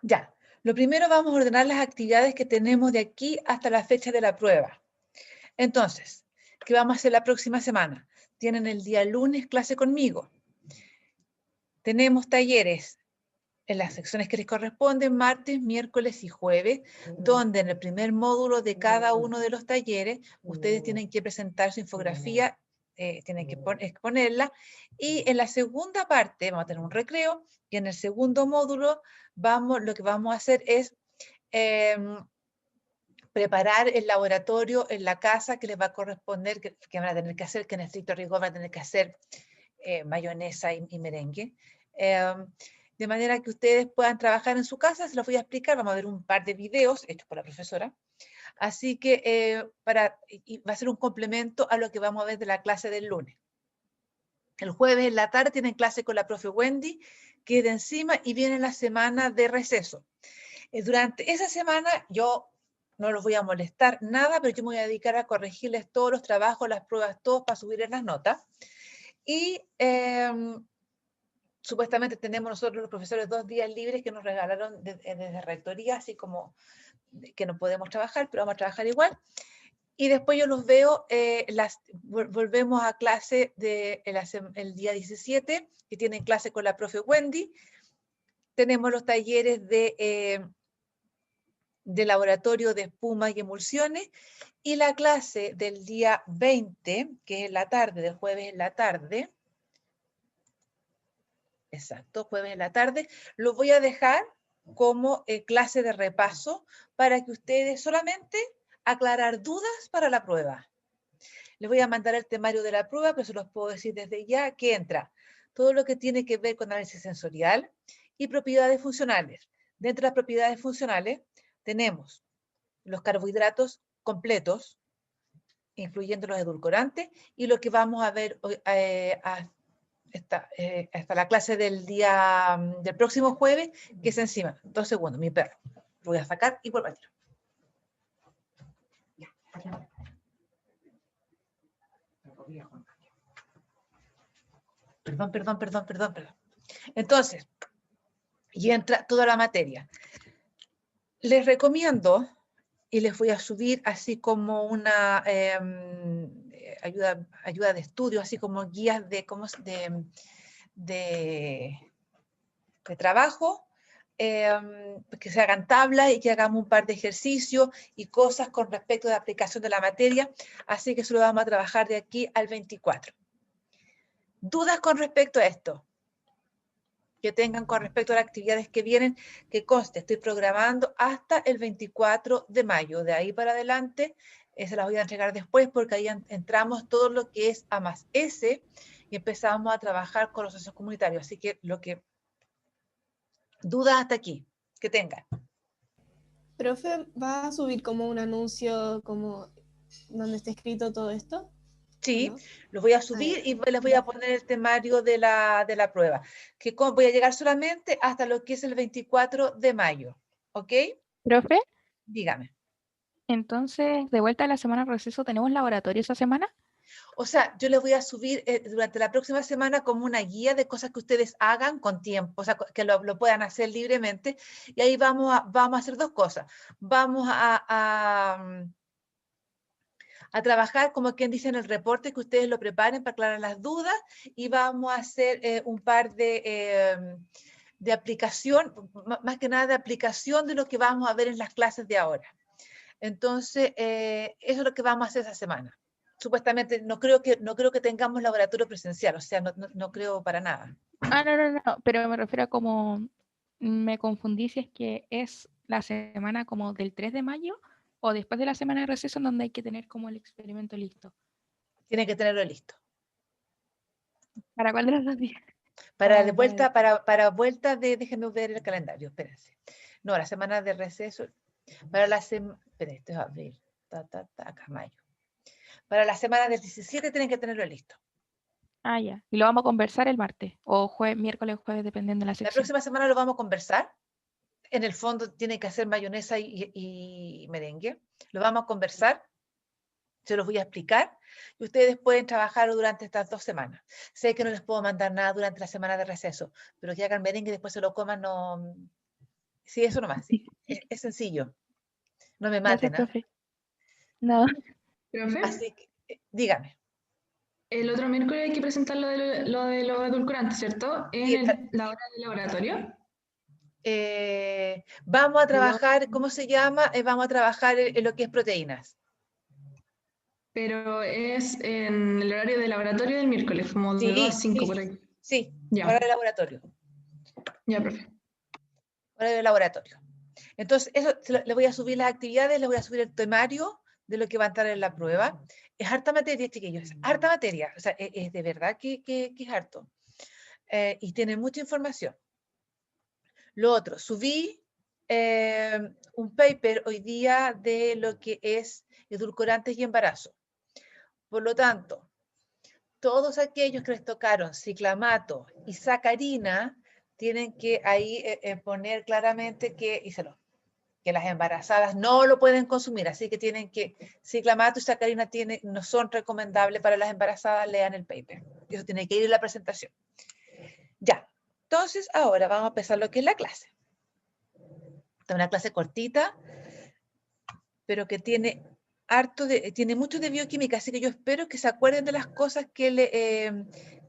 Ya, lo primero vamos a ordenar las actividades que tenemos de aquí hasta la fecha de la prueba. Entonces, ¿qué vamos a hacer la próxima semana? Tienen el día lunes clase conmigo. Tenemos talleres en las secciones que les corresponden, martes, miércoles y jueves, donde en el primer módulo de cada uno de los talleres, ustedes tienen que presentar su infografía, tienen que exponerla, y en la segunda parte vamos a tener un recreo, y en el segundo módulo lo que vamos a hacer es preparar el laboratorio en la casa que les va a corresponder, que van a tener que hacer, que en estricto rigor van a tener que hacer mayonesa y merengue. De manera que ustedes puedan trabajar en su casa, se los voy a explicar, vamos a ver un par de videos hechos por la profesora. Así que va a ser un complemento a lo que vamos a ver de la clase del lunes. El jueves en la tarde tienen clase con la profe Wendy, que es de encima, y viene la semana de receso. Durante esa semana yo no los voy a molestar nada, pero yo me voy a dedicar a corregirles todos los trabajos, las pruebas, todos para subirles las notas. Y supuestamente tenemos nosotros los profesores 2 días libres que nos regalaron desde Rectoría, así como que no podemos trabajar, pero vamos a trabajar igual. Y después yo los veo, volvemos a clase el día 17, que tienen clase con la profe Wendy. Tenemos los talleres de laboratorio de espumas y emulsiones, y la clase del día 20, que es en la tarde, del jueves en la tarde, exacto, jueves en la tarde, lo voy a dejar como clase de repaso para que ustedes solamente aclarar dudas para la prueba. Les voy a mandar el temario de la prueba, pero se los puedo decir desde ya que entra todo lo que tiene que ver con análisis sensorial y propiedades funcionales. Dentro de las propiedades funcionales tenemos los carbohidratos completos, incluyendo los edulcorantes, y lo que vamos a ver hasta la clase del próximo jueves, que es enzima. 2 segundos, mi perro. Lo voy a sacar y vuelvo a tirar. Perdón. Entonces, y entra toda la materia. Les recomiendo, y les voy a subir así como una ayuda de estudio, así como guías de trabajo, que se hagan tablas y que hagamos un par de ejercicios y cosas con respecto a la aplicación de la materia, así que eso lo vamos a trabajar de aquí al 24. ¿Dudas con respecto a esto? Que tengan con respecto a las actividades que vienen, que conste, estoy programando hasta el 24 de mayo. De ahí para adelante, se las voy a entregar después porque ahí entramos todo lo que es A+S y empezamos a trabajar con los socios comunitarios. Así que dudas hasta aquí, que tengan. Profe, ¿va a subir como un anuncio como donde esté escrito todo esto? Sí, ¿No? los voy a subir y les voy a poner el temario de la prueba, que voy a llegar solamente hasta lo que es el 24 de mayo, ¿ok? Profe, Dígame. entonces, de vuelta a la semana de receso, ¿tenemos laboratorio esa semana? O sea, yo les voy a subir durante la próxima semana como una guía de cosas que ustedes hagan con tiempo, o sea, que lo puedan hacer libremente, y ahí vamos a hacer 2 cosas. Vamos a trabajar, como quien dice, en el reporte, que ustedes lo preparen para aclarar las dudas, y vamos a hacer un par de aplicación, más que nada de aplicación de lo que vamos a ver en las clases de ahora. Entonces, eso es lo que vamos a hacer esa semana. Supuestamente, no creo que tengamos laboratorio presencial, o sea, no creo para nada. Ah, no, pero me refiero a como, me confundí si es que es la semana como del 3 de mayo o después de la semana de receso en donde hay que tener como el experimento listo. Tienen que tenerlo listo. ¿Para cuál de los 2 días? Para Como vuelta déjenme ver el calendario, espérense. No, la semana de receso, para la semana, espérense, esto es abril, acá mayo. Para la semana del 17 tienen que tenerlo listo. Ah, ya. Y lo vamos a conversar el martes o miércoles o jueves, dependiendo de la La sección. próxima semana lo vamos a conversar. En el fondo tiene que hacer mayonesa y merengue. Lo vamos a conversar. Se los voy a explicar y ustedes pueden trabajar durante estas 2 semanas. Sé que no les puedo mandar nada durante la semana de receso, pero que hagan merengue y después se lo coman, no, Sí, eso nomás, sí. Es sencillo. No me Gracias, maten, ¿ah? profe. No, Profe, Así que, dígame. el otro miércoles hay que presentar lo de los edulcorantes, ¿cierto? Sí, En la hora del laboratorio. Vamos a No. trabajar, ¿cómo se llama? Vamos a trabajar en lo que es proteínas. Pero es en el horario de laboratorio del miércoles, como de 2 a 5 por ahí. Sí, Ya. hora de laboratorio. Ya, profe. Hora de laboratorio. Entonces, eso le voy a subir las actividades, le voy a subir el temario de lo que va a estar en la prueba. Es harta materia, chiquillos, es harta materia. O sea, es de verdad que es harto. Y tiene mucha información. Lo otro, subí un paper hoy día de lo que es edulcorantes y embarazo. Por lo tanto, todos aquellos que les tocaron ciclamato y sacarina tienen que ahí poner claramente que las embarazadas no lo pueden consumir, así que tienen que, ciclamato y sacarina no son recomendables para las embarazadas, lean el paper. Eso tiene que ir en la presentación. Ya, entonces ahora vamos a empezar lo que es la clase. Esta es una clase cortita, pero que tiene tiene mucho de bioquímica, así que yo espero que se acuerden de las cosas que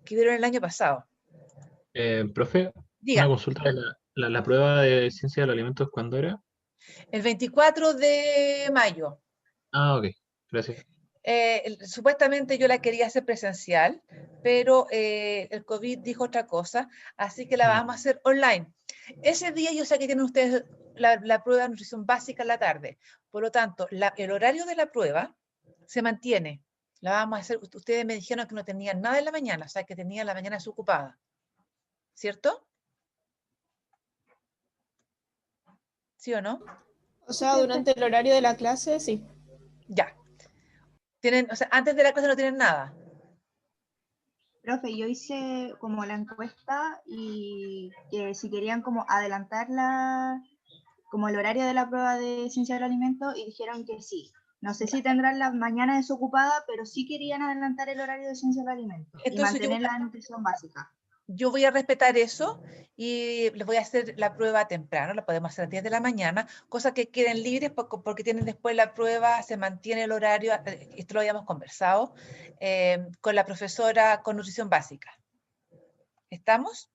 vieron el año pasado. Profe, una Diga, consulta. La prueba de ciencia de los alimentos, ¿cuándo era? el 24 de mayo. Ah, ok, gracias. Supuestamente yo la quería hacer presencial, pero el COVID dijo otra cosa, así que la vamos a hacer online. Ese día yo sé que tienen ustedes la prueba de nutrición básica en la tarde, por lo tanto, el horario de la prueba se mantiene. La vamos a hacer, ustedes me dijeron que no tenían nada en la mañana, o sea que tenían la mañana desocupada, ¿cierto? ¿Sí o no? O sea, durante el horario de la clase, sí. Ya. O sea, antes de la clase no tienen nada. Profe, yo hice como la encuesta y que si querían como adelantar como el horario de la prueba de ciencia del alimento y dijeron que sí. No sé si tendrán la mañana desocupada, pero sí querían adelantar el horario de ciencia del alimento y Entonces mantener la nutrición básica. yo voy a respetar eso y les voy a hacer la prueba temprano, la podemos hacer a 10 de la mañana, cosa que queden libres porque tienen después la prueba, se mantiene el horario, esto lo habíamos conversado, con la profesora con nutrición básica. ¿Estamos?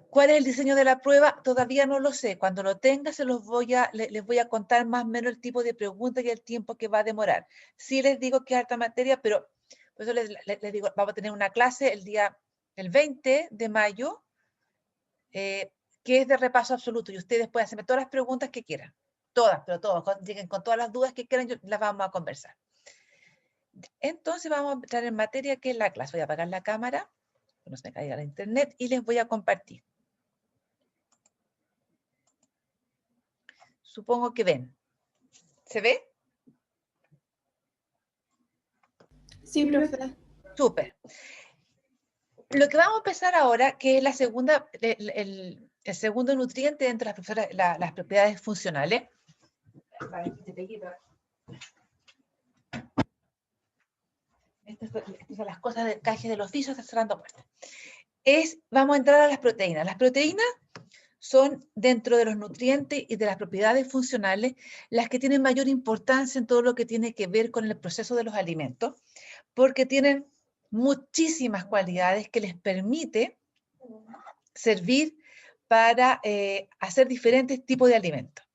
¿Cuál es el diseño de la prueba? Todavía no lo sé. Cuando lo tenga, les voy a contar más o menos el tipo de preguntas y el tiempo que va a demorar. Sí les digo que es alta materia, pero por eso les digo, vamos a tener una clase el 20 de mayo, que es de repaso absoluto, y ustedes pueden hacerme todas las preguntas que quieran. Todas, pero todas. Lleguen con todas las dudas que quieran, las vamos a conversar. Entonces vamos a entrar en materia, que es la clase. Voy a apagar la cámara, que no se me caiga la internet, y les voy a compartir. Supongo que ven. ¿Se ve? Sí, profe. Súper. Lo que vamos a empezar ahora, que es la segunda, el segundo nutriente dentro de las propiedades funcionales. Estas son las cosas del caje del oficio, está cerrando puertas. Vamos a entrar a las proteínas. Las proteínas son, dentro de los nutrientes y de las propiedades funcionales, las que tienen mayor importancia en todo lo que tiene que ver con el proceso de los alimentos, porque tienen muchísimas cualidades que les permite servir para hacer diferentes tipos de alimentos.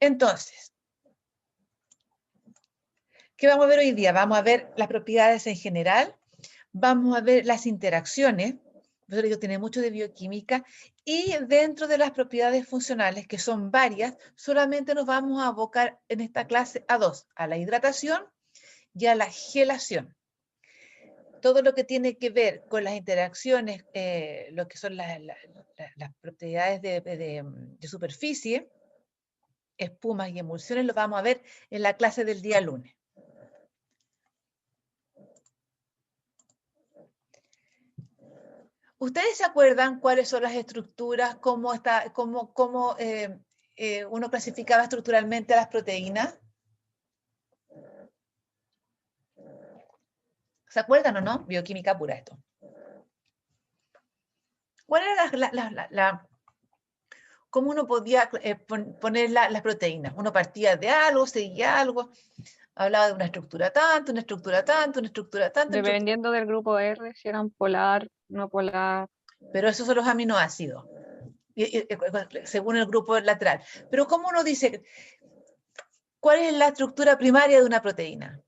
Entonces, ¿qué vamos a ver hoy día? Vamos a ver las propiedades en general, vamos a ver las interacciones, por eso digo, tiene mucho de bioquímica, y dentro de las propiedades funcionales, que son varias, solamente nos vamos a abocar en esta clase a dos, a la hidratación y a la gelación. Todo lo que tiene que ver con las interacciones, lo que son las propiedades de superficie, espumas y emulsiones, lo vamos a ver en la clase del día lunes. ¿Ustedes se acuerdan cuáles son las estructuras, cómo uno clasificaba estructuralmente a las proteínas? ¿Se acuerdan o no? Bioquímica pura esto. ¿Cuál era ¿cómo uno podía poner las proteínas? Uno partía de algo, seguía algo, hablaba de una estructura tanto, una estructura tanto, una estructura tanto. Dependiendo del grupo R, si eran polar, no polar. Pero esos son los aminoácidos, según el grupo lateral. Pero ¿cómo uno dice cuál es la estructura primaria de una proteína?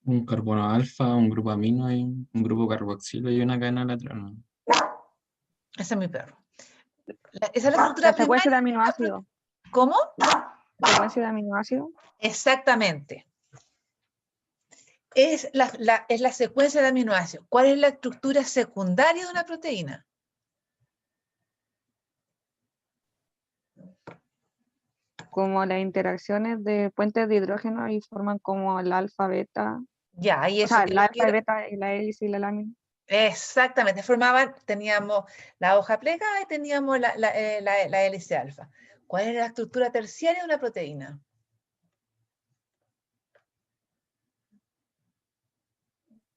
Un carbono alfa, un grupo amino, y un grupo carboxilo y una cadena lateral. Ese es mi perro. Esa es la estructura La secuencia de primaria. aminoácidos. ¿Cómo? Secuencia de aminoácidos. Exactamente. Es la secuencia de aminoácidos. ¿Cuál es la estructura secundaria de una proteína? Como las interacciones de puentes de hidrógeno y forman como el alfa, beta. Ya, y O eso sea, que la yo alfa y quiero. beta y la hélice y la lámina. Exactamente, teníamos la hoja plegada y teníamos la hélice alfa. ¿Cuál es la estructura terciaria de una proteína?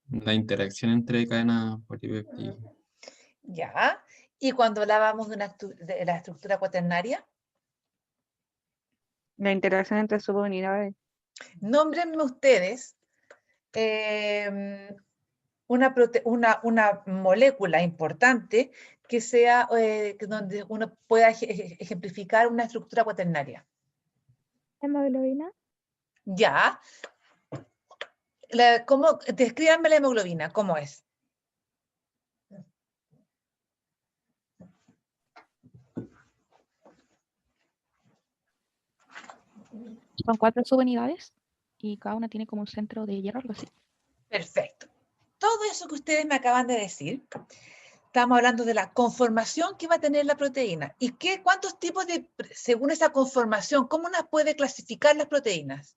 La interacción entre cadenas polipéptidas. Ya, y cuando hablábamos de la estructura cuaternaria, La interacción entre subunidades. nómbrenme ustedes una molécula importante que sea donde uno pueda ejemplificar una estructura cuaternaria. Hemoglobina. Ya. Descríbanme la hemoglobina, ¿cómo es? Son 4 subunidades y cada una tiene como un centro de hierro, algo así. Perfecto. Todo eso que ustedes me acaban de decir, estamos hablando de la conformación que va a tener la proteína. ¿Y cuántos tipos según esa conformación, cómo una puede clasificar las proteínas?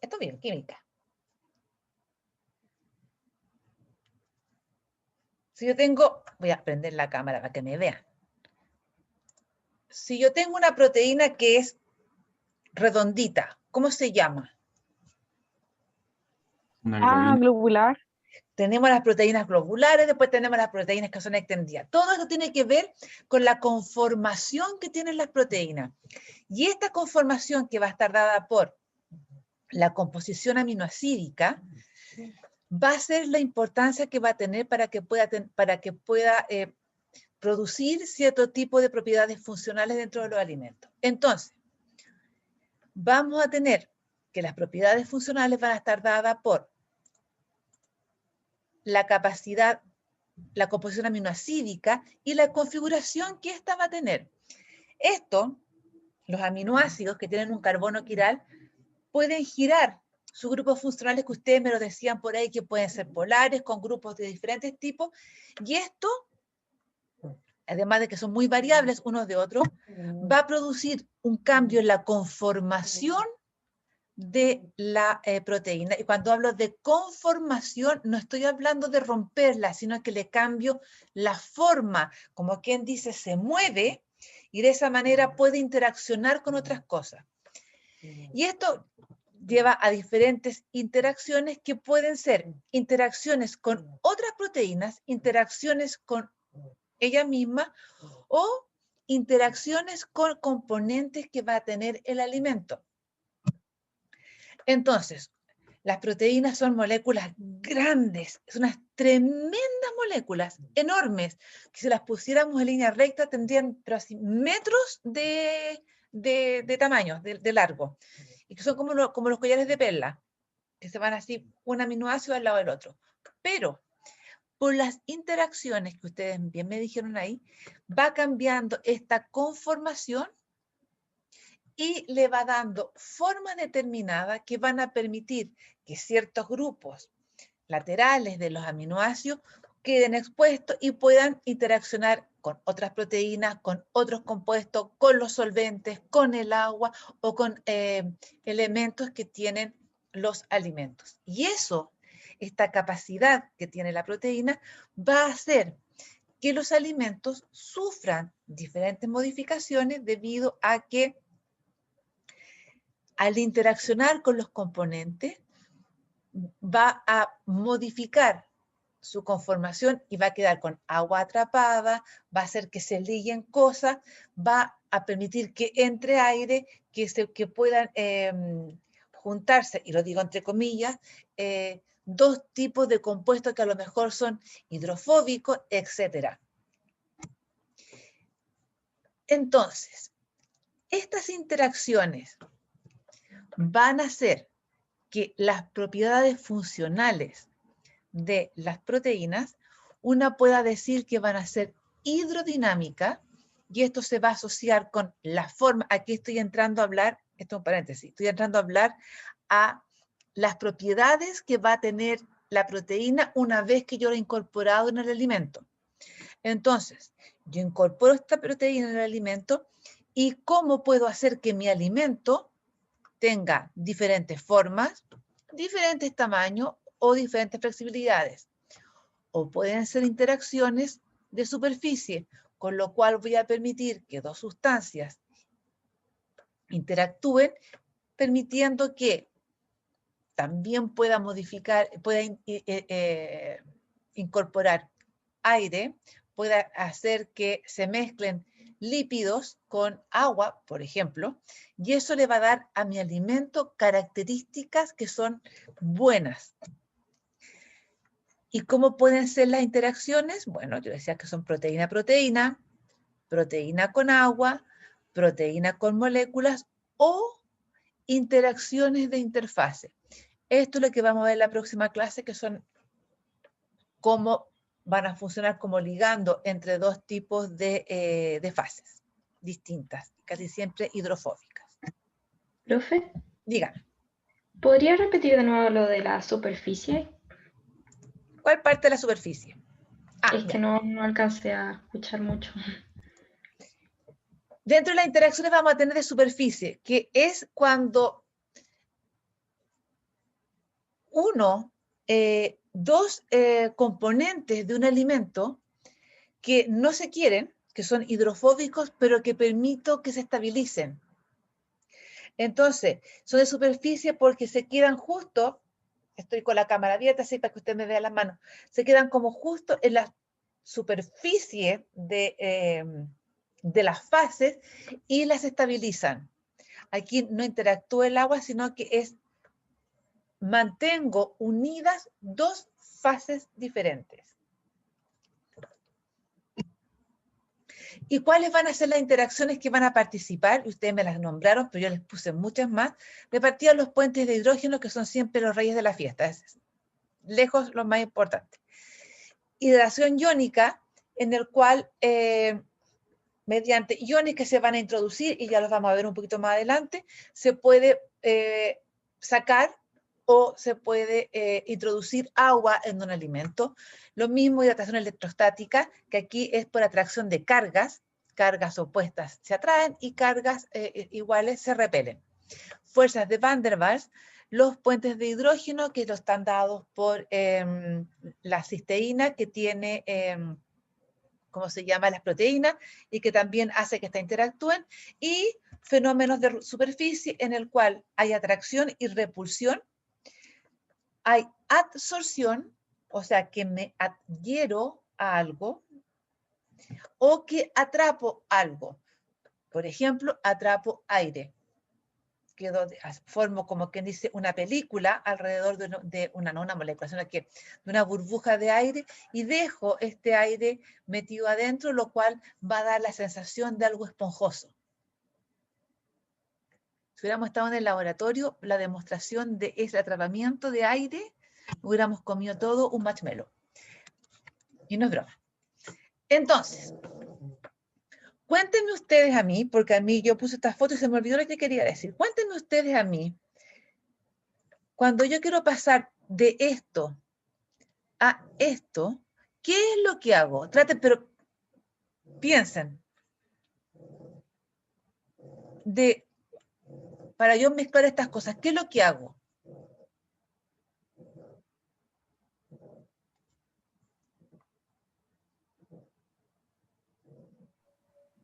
Esto es bioquímica. Si yo voy a prender la cámara para que me vean. Si yo tengo una proteína que es redondita, ¿cómo se llama? Una Ah, globina. globular. Tenemos las proteínas globulares, después tenemos las proteínas que son extendidas. Todo esto tiene que ver con la conformación que tienen las proteínas. Y esta conformación que va a estar dada por la composición aminoácidica va a ser la importancia que va a tener para que pueda producir cierto tipo de propiedades funcionales dentro de los alimentos. Entonces, vamos a tener que las propiedades funcionales van a estar dadas por la capacidad, la composición aminoácidica y la configuración que ésta va a tener. Esto, los aminoácidos que tienen un carbono quiral, pueden girar sus grupos funcionales que ustedes me lo decían por ahí, que pueden ser polares, con grupos de diferentes tipos, y esto, además de que son muy variables unos de otros, va a producir un cambio en la conformación de la proteína. Y cuando hablo de conformación, no estoy hablando de romperla, sino que le cambio la forma, como quien dice, se mueve, y de esa manera puede interaccionar con otras cosas. Y esto lleva a diferentes interacciones que pueden ser interacciones con otras proteínas, interacciones con ella misma o interacciones con componentes que va a tener el alimento. Entonces, las proteínas son moléculas grandes, son unas tremendas moléculas, enormes, que si las pusiéramos en línea recta tendrían pero así, metros de tamaño, de largo, y que son como los collares de perla, que se van así un aminoácido al lado del otro. Pero por las interacciones que ustedes bien me dijeron ahí, va cambiando esta conformación y le va dando formas determinadas que van a permitir que ciertos grupos laterales de los aminoácidos queden expuestos y puedan interaccionar con otras proteínas, con otros compuestos, con los solventes, con el agua o con elementos que tienen los alimentos. Y eso, esta capacidad que tiene la proteína, va a hacer que los alimentos sufran diferentes modificaciones debido a que al interaccionar con los componentes, va a modificar su conformación y va a quedar con agua atrapada, va a hacer que se liguen cosas, va a permitir que entre aire, que puedan juntarse, y lo digo entre comillas, dos tipos de compuestos que a lo mejor son hidrofóbicos, etc. Entonces, estas interacciones van a hacer que las propiedades funcionales de las proteínas, una pueda decir que van a ser hidrodinámicas, y esto se va a asociar con la forma, aquí estoy entrando a hablar, esto es un paréntesis, estoy entrando a hablar a las propiedades que va a tener la proteína una vez que yo la he incorporado en el alimento. Entonces, yo incorporo esta proteína en el alimento, y cómo puedo hacer que mi alimento tenga diferentes formas, diferentes tamaños o diferentes flexibilidades. O pueden ser interacciones de superficie, con lo cual voy a permitir que dos sustancias interactúen, permitiendo que también pueda modificar, pueda incorporar aire, pueda hacer que se mezclen lípidos con agua, por ejemplo, y eso le va a dar a mi alimento características que son buenas. ¿Y cómo pueden ser las interacciones? Bueno, yo decía que son proteína-proteína, proteína con agua, proteína con moléculas o interacciones de interfase. Esto es lo que vamos a ver en la próxima clase, que son cómo van a funcionar como ligando entre dos tipos de fases distintas, casi siempre hidrofóbicas. Profe, Dígame, ¿podría repetir de nuevo lo de la superficie? ¿cuál parte de la superficie? Es que no alcancé a escuchar mucho. Dentro de las interacciones vamos a tener de superficie, que es cuando dos componentes de un alimento que no se quieren, que son hidrofóbicos, pero que permito que se estabilicen. Entonces, son de superficie porque se quedan justo, estoy con la cámara abierta así para que usted me vea las manos, se quedan como justo en la superficie de las fases y las estabilizan. Aquí no interactúa el agua, sino que mantengo unidas dos fases diferentes. ¿Y cuáles van a ser las interacciones que van a participar? Ustedes me las nombraron, pero yo les puse muchas más. De partida, los puentes de hidrógeno, que son siempre los reyes de la fiesta. Es lejos lo más importante. Hidratación iónica, en el cual, mediante iones que se van a introducir, y ya los vamos a ver un poquito más adelante, se puede sacar o se puede introducir agua en un alimento. Lo mismo hidratación electrostática, que aquí es por atracción de cargas opuestas se atraen y cargas iguales se repelen. Fuerzas de Van der Waals, los puentes de hidrógeno que están dados por la cisteína que tiene, ¿cómo se llama? Las proteínas, y que también hace que estas interactúen, y fenómenos de superficie en el cual hay atracción y repulsión. Hay adsorción, o sea, que me adhiero a algo, o que atrapo algo. Por ejemplo, atrapo aire. Formo como quien dice una película alrededor de una molécula, sino que de una burbuja de aire, y dejo este aire metido adentro, lo cual va a dar la sensación de algo esponjoso. Si hubiéramos estado en el laboratorio, la demostración de ese atrapamiento de aire, hubiéramos comido todo un marshmallow. Y no es broma. Entonces, cuéntenme ustedes a mí, porque a mí yo puse estas fotos y se me olvidó lo que quería decir. Cuéntenme ustedes a mí, cuando yo quiero pasar de esto a esto, ¿qué es lo que hago? Traten, pero piensen. Para yo mezclar estas cosas, ¿qué es lo que hago?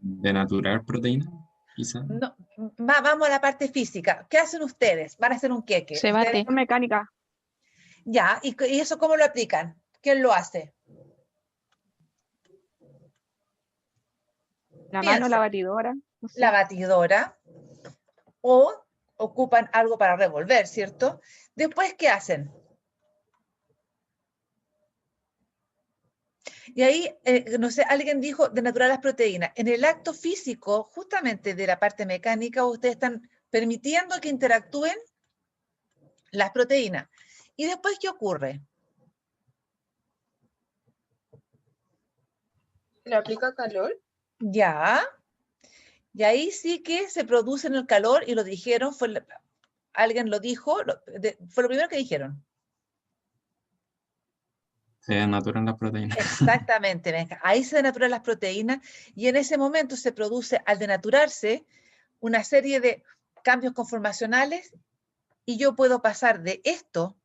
¿Denaturar proteína, quizá? No, vamos a la parte física. ¿Qué hacen ustedes? Van a hacer un queque. Se bate. Mecánica. Ya, ¿y eso cómo lo aplican? ¿Quién lo hace? La mano, Piensa. la batidora. No sé. La batidora, o ocupan algo para revolver, ¿cierto? Después, ¿qué hacen? Y ahí, no sé, alguien dijo denaturar las proteínas. En el acto físico, justamente de la parte mecánica, ustedes están permitiendo que interactúen las proteínas. ¿Y después qué ocurre? ¿Le aplica calor? Ya. Y ahí sí que se produce en el calor, y lo dijeron, alguien lo dijo, fue lo primero que dijeron. Se denaturan las proteínas. Exactamente, Benja. Ahí se denaturan las proteínas y en ese momento se produce, al denaturarse, una serie de cambios conformacionales y yo puedo pasar de esto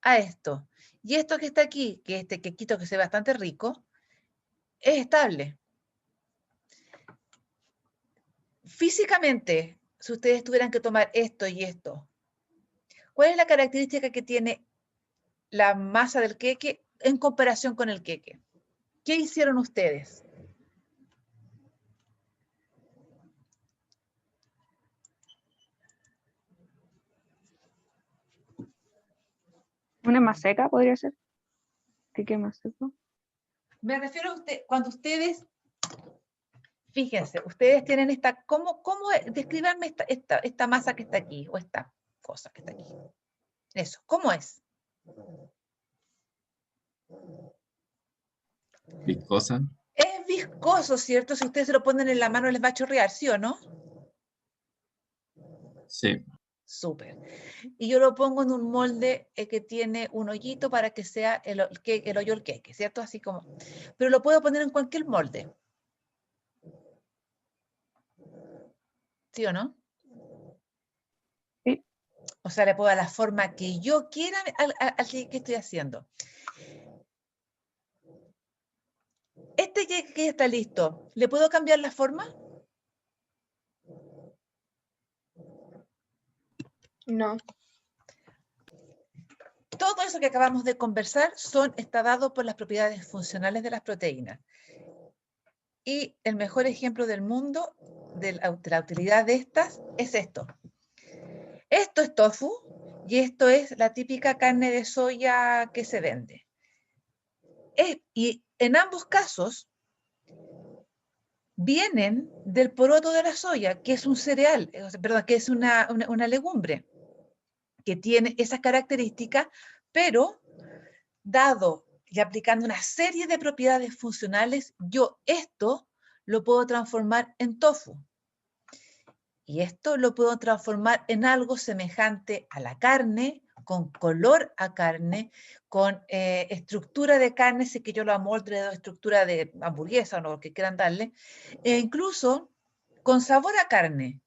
a esto. Y esto que está aquí, que este quequito que se ve bastante rico, es estable. Físicamente, si ustedes tuvieran que tomar esto y esto, ¿cuál es la característica que tiene la masa del queque en comparación con el queque? ¿Qué hicieron ustedes? Una más seca podría ser. ¿Qué más seco? Me refiero a usted, cuando ustedes, fíjense, ustedes tienen esta, ¿cómo describanme esta masa que está aquí, o esta cosa que está aquí? Eso, ¿cómo es? Viscosa. Es viscoso, ¿cierto? Si ustedes se lo ponen en la mano les va a chorrear, ¿sí o no? Sí. Súper. Y yo lo pongo en un molde que tiene un hoyito para que sea el hoyo del queque, ¿cierto? Así como, pero lo puedo poner en cualquier molde. ¿Sí o no? Sí. O sea, le puedo dar la forma que yo quiera al que estoy haciendo. Este que está listo, ¿le puedo cambiar la forma? No. Todo eso que acabamos de conversar está dado por las propiedades funcionales de las proteínas. Y el mejor ejemplo del mundo de la utilidad de estas es esto. Esto es tofu y esto es la típica carne de soya que se vende. Y en ambos casos vienen del poroto de la soya, que es un cereal, perdón, que es una legumbre que tiene esas características, pero dado y aplicando una serie de propiedades funcionales, yo esto lo puedo transformar en tofu. Y esto lo puedo transformar en algo semejante a la carne, con color a carne, con estructura de carne, si que yo lo amolde de estructura de hamburguesa o lo que quieran darle, e incluso con sabor a carne.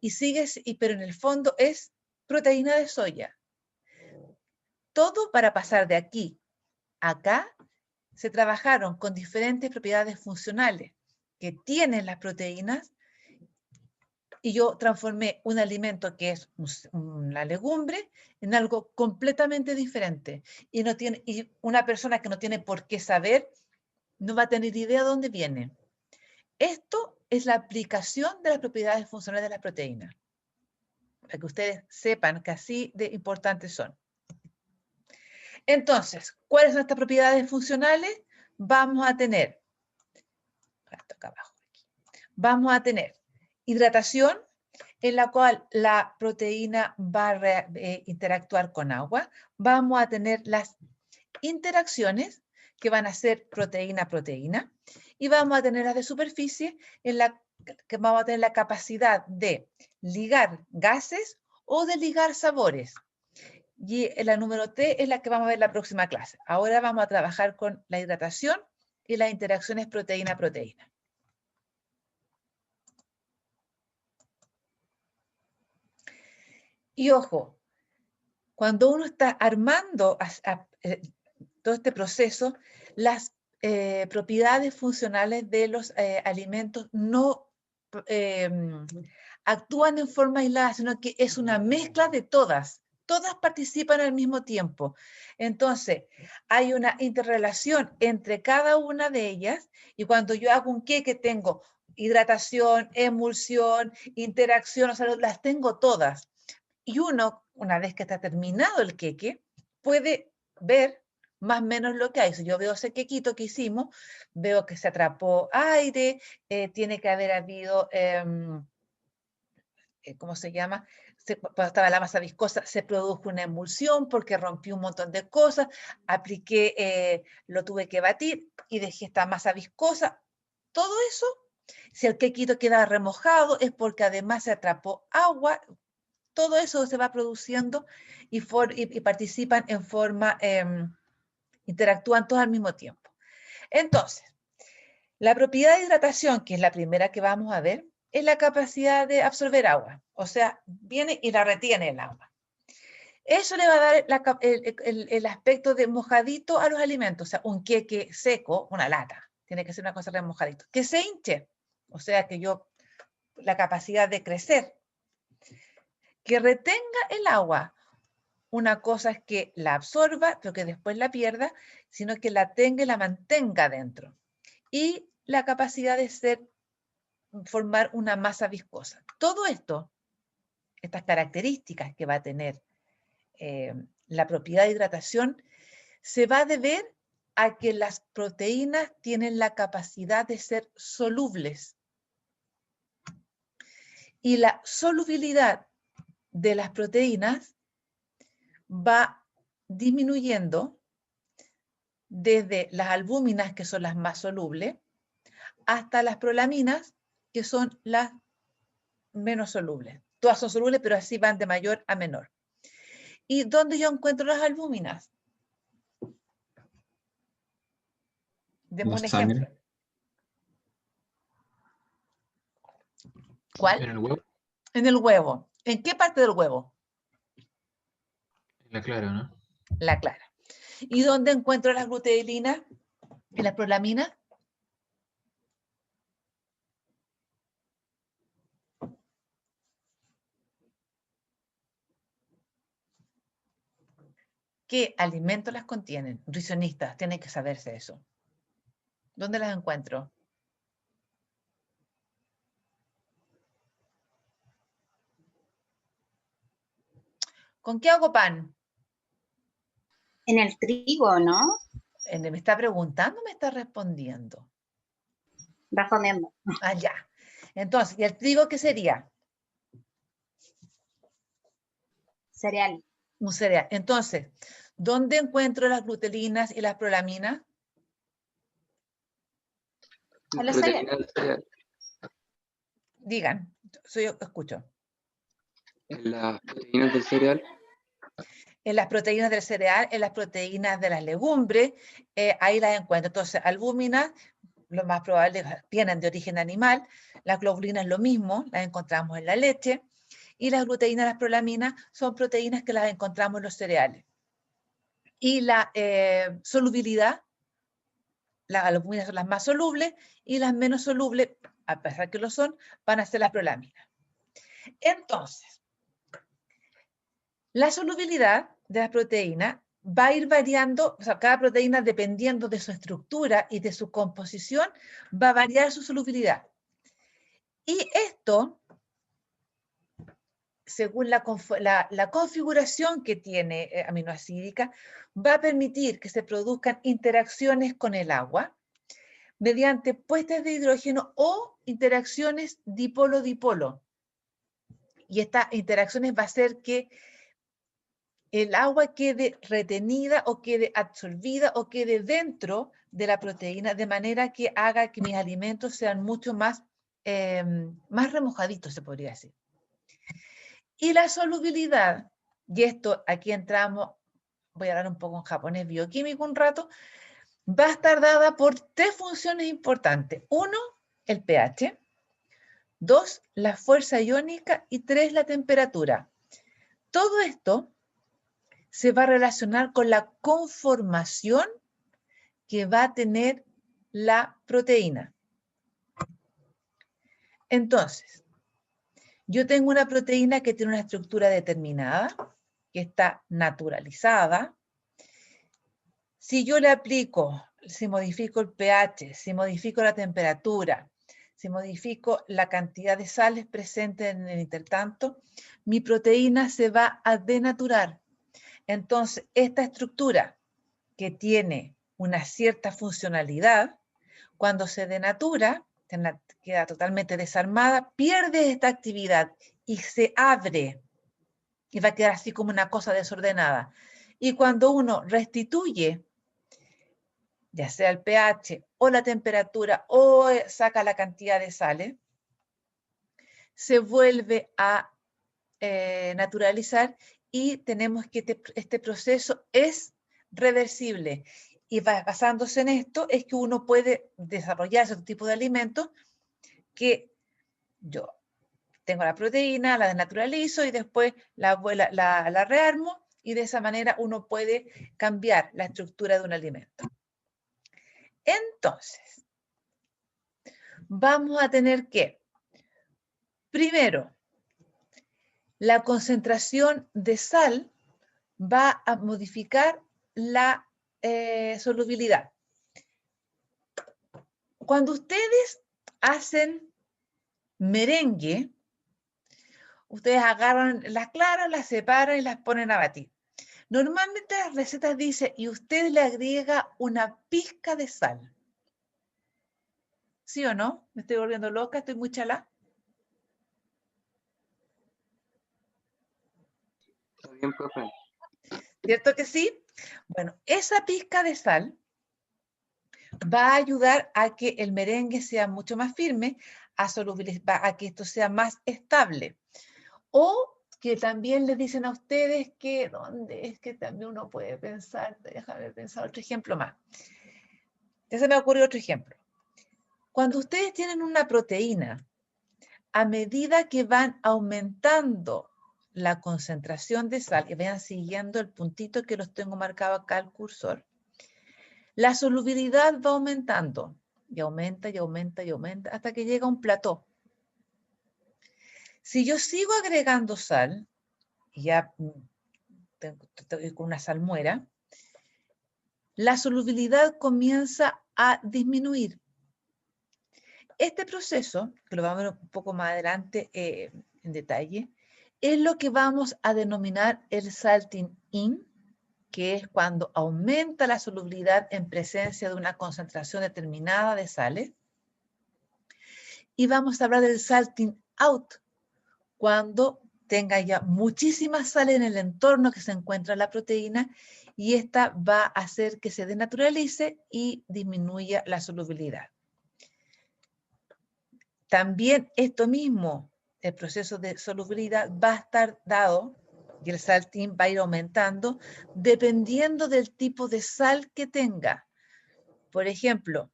Pero en el fondo es proteína de soya. Todo para pasar de aquí a acá, se trabajaron con diferentes propiedades funcionales que tienen las proteínas y yo transformé un alimento que es una legumbre en algo completamente diferente. Y una persona que no tiene por qué saber no va a tener idea de dónde viene. Esto es la aplicación de las propiedades funcionales de las proteínas, para que ustedes sepan que así de importantes son. Entonces, ¿cuáles son estas propiedades funcionales? Vamos a tener, acá abajo, vamos a tener hidratación, en la cual la proteína va a interactuar con agua. Vamos a tener las interacciones, que van a ser proteína-proteína, y vamos a tener las de superficie, en la que vamos a tener la capacidad de ligar gases o de ligar sabores. Y la número T es la que vamos a ver en la próxima clase. Ahora vamos a trabajar con la hidratación y las interacciones proteína-proteína. Y ojo, cuando uno está armando todo este proceso, las propiedades funcionales de los alimentos no actúan en forma aislada, sino que es una mezcla de todas todas participan al mismo tiempo. Entonces, hay una interrelación entre cada una de ellas, y cuando yo hago un queque tengo hidratación, emulsión, interacción, o sea, las tengo todas. Y uno, una vez que está terminado el queque, puede ver más o menos lo que hay. Si yo veo ese quequito que hicimos, veo que se atrapó aire, tiene que haber habido, ¿cómo se llama? Cuando estaba la masa viscosa, se produjo una emulsión porque rompí un montón de cosas, apliqué, lo tuve que batir y dejé esta masa viscosa. Todo eso, si el quequito queda remojado, es porque además se atrapó agua. Todo eso se va produciendo y participan en forma, interactúan todos al mismo tiempo. Entonces, la propiedad de hidratación, que es la primera que vamos a ver, es la capacidad de absorber agua. O sea, viene y la retiene el agua. Eso le va a dar el aspecto de mojadito a los alimentos. O sea, un queque seco, una lata, tiene que ser una cosa de mojadito. Que se hinche, o sea, que la capacidad de crecer. Que retenga el agua. Una cosa es que la absorba, pero que después la pierda, sino que la tenga y la mantenga dentro. Y la capacidad de formar una masa viscosa. Todo esto, estas características que va a tener la propiedad de hidratación, se va a deber a que las proteínas tienen la capacidad de ser solubles. Y la solubilidad de las proteínas va disminuyendo desde las albúminas, que son las más solubles, hasta las prolaminas, que son las menos solubles. Todas son solubles, pero así van de mayor a menor. ¿Y dónde yo encuentro las albúminas? Deme un ejemplo. ¿Cuál? ¿En el huevo? En el huevo. ¿En qué parte del huevo? La clara, ¿no? La clara. ¿Y dónde encuentro las gluteínas y las prolaminas? ¿Qué alimentos las contienen? Nutricionistas, tienen que saberse eso. ¿Dónde las encuentro? ¿Con qué hago pan? En el trigo, ¿no? ¿Me está preguntando o me está respondiendo? Respondiendo. Ah, ya. Entonces, ¿y el trigo qué sería? Cereal. Un cereal. Entonces, ¿dónde encuentro las glutelinas y las prolaminas? En los cereales. Digan, yo escucho. En las proteínas del cereal. En las proteínas del cereal, en las proteínas de las legumbres, ahí las encuentro. Entonces, albúminas, lo más probable, vienen de origen animal. Las globulinas lo mismo, las encontramos en la leche. Y las gluteinas, las prolaminas, son proteínas que las encontramos en los cereales. Y la solubilidad, las albuminas son las más solubles y las menos solubles, a pesar que lo son, van a ser las prolaminas. Entonces, la solubilidad de las proteínas va a ir variando, o sea, cada proteína, dependiendo de su estructura y de su composición, va a variar su solubilidad. Y esto, según la configuración que tiene aminoácidica, va a permitir que se produzcan interacciones con el agua mediante puestas de hidrógeno o interacciones dipolo-dipolo. Y estas interacciones va a hacer que el agua quede retenida o quede absorbida o quede dentro de la proteína, de manera que haga que mis alimentos sean mucho más, más remojaditos, se podría decir. Y la solubilidad, y esto aquí entramos, voy a hablar un poco en japonés bioquímico un rato, va a estar dada por 3 funciones importantes. 1, el pH. 2, la fuerza iónica. Y 3, la temperatura. Todo esto se va a relacionar con la conformación que va a tener la proteína. Entonces, yo tengo una proteína que tiene una estructura determinada, que está naturalizada, si yo le aplico, si modifico el pH, si modifico la temperatura, si modifico la cantidad de sales presentes en el intertanto, mi proteína se va a denaturar. Entonces, esta estructura que tiene una cierta funcionalidad, cuando se denatura, queda totalmente desarmada, pierde esta actividad y se abre y va a quedar así como una cosa desordenada. Y cuando uno restituye, ya sea el pH o la temperatura o saca la cantidad de sales, se vuelve a naturalizar y tenemos que este proceso es reversible. Y basándose en esto es que uno puede desarrollar ese tipo de alimentos que yo tengo la proteína, la desnaturalizo y después la rearmo y de esa manera uno puede cambiar la estructura de un alimento. Entonces, vamos a tener que, primero, la concentración de sal va a modificar la solubilidad. Cuando ustedes hacen merengue, ustedes agarran las claras, las separan y las ponen a batir. Normalmente las recetas dicen, y usted le agrega una pizca de sal. ¿Sí o no? ¿Me estoy volviendo loca? ¿Estoy muy chalá? Está bien, profe. ¿Cierto que sí? Bueno, esa pizca de sal va a ayudar a que el merengue sea mucho más firme, a que esto sea más estable. O que también les dicen a ustedes que, ¿dónde es que también uno puede pensar? Déjame pensar otro ejemplo más. Ya se me ocurrió otro ejemplo. Cuando ustedes tienen una proteína, a medida que van aumentando la concentración de sal, y vayan siguiendo el puntito que los tengo marcado acá al cursor, la solubilidad va aumentando, y aumenta, y aumenta, y aumenta, hasta que llega a un plató. Si yo sigo agregando sal, y ya estoy con una salmuera, la solubilidad comienza a disminuir. Este proceso, que lo vamos a ver un poco más adelante en detalle, es lo que vamos a denominar el salting in, que es cuando aumenta la solubilidad en presencia de una concentración determinada de sales. Y vamos a hablar del salting out, cuando tenga ya muchísima sal en el entorno que se encuentra la proteína y esta va a hacer que se denaturalice y disminuya la solubilidad. También esto mismo, el proceso de solubilidad va a estar dado y el salting va a ir aumentando dependiendo del tipo de sal que tenga. Por ejemplo,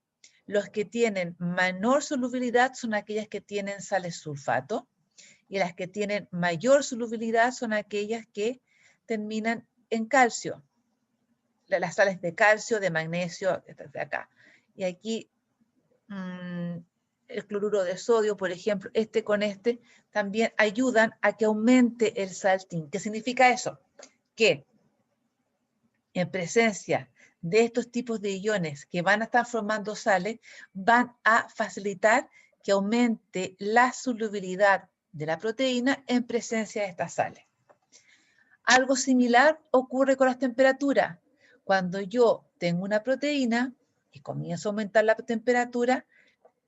los que tienen menor solubilidad son aquellas que tienen sales sulfato y las que tienen mayor solubilidad son aquellas que terminan en calcio. Las sales de calcio, de magnesio, de acá. Y aquí el cloruro de sodio, por ejemplo, este con este, también ayudan a que aumente el salting. ¿Qué significa eso? Que en presencia de estos tipos de iones que van a estar formando sales, van a facilitar que aumente la solubilidad de la proteína en presencia de estas sales. Algo similar ocurre con las temperaturas. Cuando yo tengo una proteína y comienzo a aumentar la temperatura,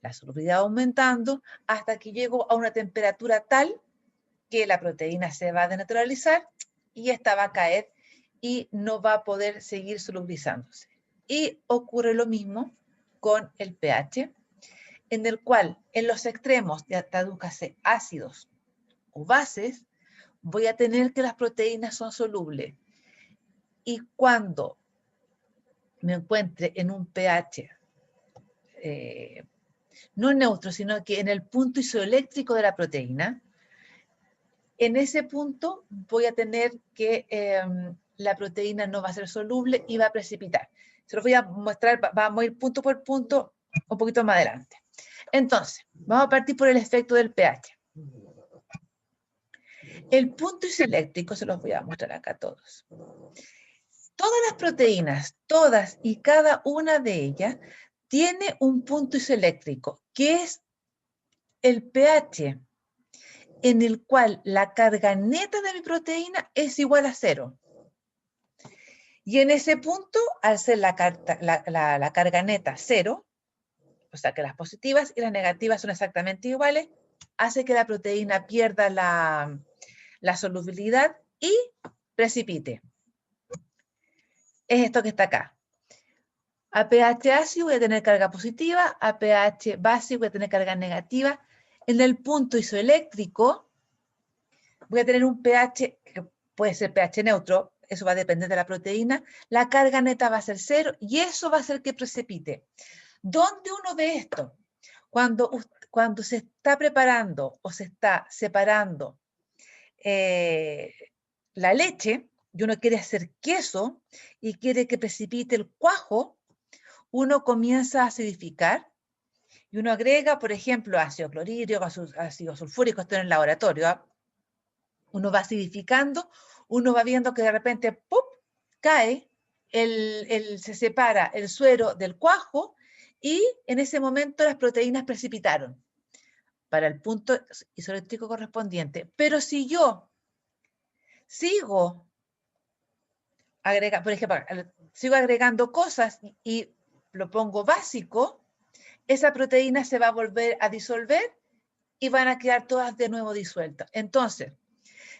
la solubilidad va aumentando hasta que llego a una temperatura tal que la proteína se va a denaturalizar y esta va a caer y no va a poder seguir solubilizándose. Y ocurre lo mismo con el pH, en el cual en los extremos, ya tradúzcase ácidos o bases, voy a tener que las proteínas son solubles. Y cuando me encuentre en un pH no neutro, sino que en el punto isoeléctrico de la proteína, en ese punto voy a tener que la proteína no va a ser soluble y va a precipitar. Se los voy a mostrar, vamos a ir punto por punto un poquito más adelante. Entonces, vamos a partir por el efecto del pH. El punto isoeléctrico, se los voy a mostrar acá a todos. Todas las proteínas, todas y cada una de ellas, tiene un punto isoeléctrico, que es el pH, en el cual la carga neta de mi proteína es igual a 0. Y en ese punto, al ser la carga neta 0, o sea que las positivas y las negativas son exactamente iguales, hace que la proteína pierda la solubilidad y precipite. Es esto que está acá. A pH ácido voy a tener carga positiva, a pH básico voy a tener carga negativa. En el punto isoeléctrico voy a tener un pH, que puede ser pH neutro, eso va a depender de la proteína. La carga neta va a ser 0 y eso va a hacer que precipite. ¿Dónde uno ve esto? Cuando se está preparando o se está separando la leche y uno quiere hacer queso y quiere que precipite el cuajo, uno comienza a acidificar y uno agrega, por ejemplo, ácido clorhídrico, ácido sulfúrico, esto en el laboratorio. ¿Ah? Uno va acidificando, uno va viendo que de repente ¡pum!, cae, se separa el suero del cuajo y en ese momento las proteínas precipitaron para el punto isoeléctrico correspondiente. Pero si yo sigo por ejemplo, sigo agregando cosas y lo pongo básico, esa proteína se va a volver a disolver y van a quedar todas de nuevo disueltas. Entonces,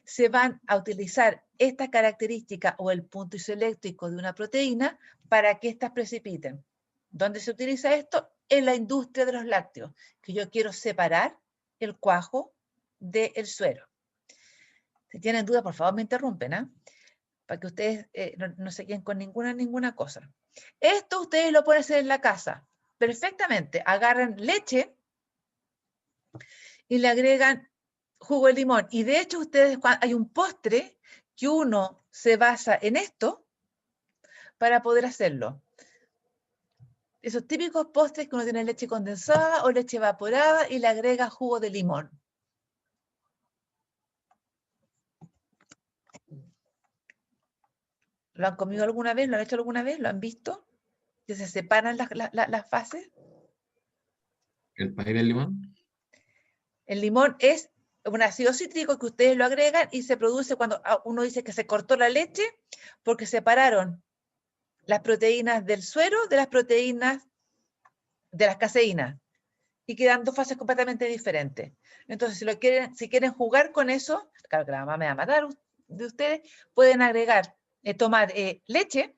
se van a utilizar esta característica o el punto isoeléctrico de una proteína para que éstas precipiten. ¿Dónde se utiliza esto? En la industria de los lácteos, que yo quiero separar el cuajo del suero. Si tienen duda, por favor me interrumpen, ¿eh? Para que ustedes no se queden con ninguna cosa. Esto ustedes lo pueden hacer en la casa, perfectamente. Agarran leche y le agregan jugo de limón. Y de hecho, hay un postre que uno se basa en esto para poder hacerlo. Esos típicos postres que uno tiene leche condensada o leche evaporada y le agrega jugo de limón. ¿Lo han comido alguna vez? ¿Lo han hecho alguna vez? ¿Lo han visto? ¿Que se separan las fases? ¿El pay del limón? El limón es un ácido cítrico que ustedes lo agregan y se produce cuando uno dice que se cortó la leche porque separaron las proteínas del suero de las proteínas de las caseínas y quedan dos fases completamente diferentes. Entonces, si quieren jugar con eso, claro que la mamá me va a matar de ustedes, pueden agregar, tomar leche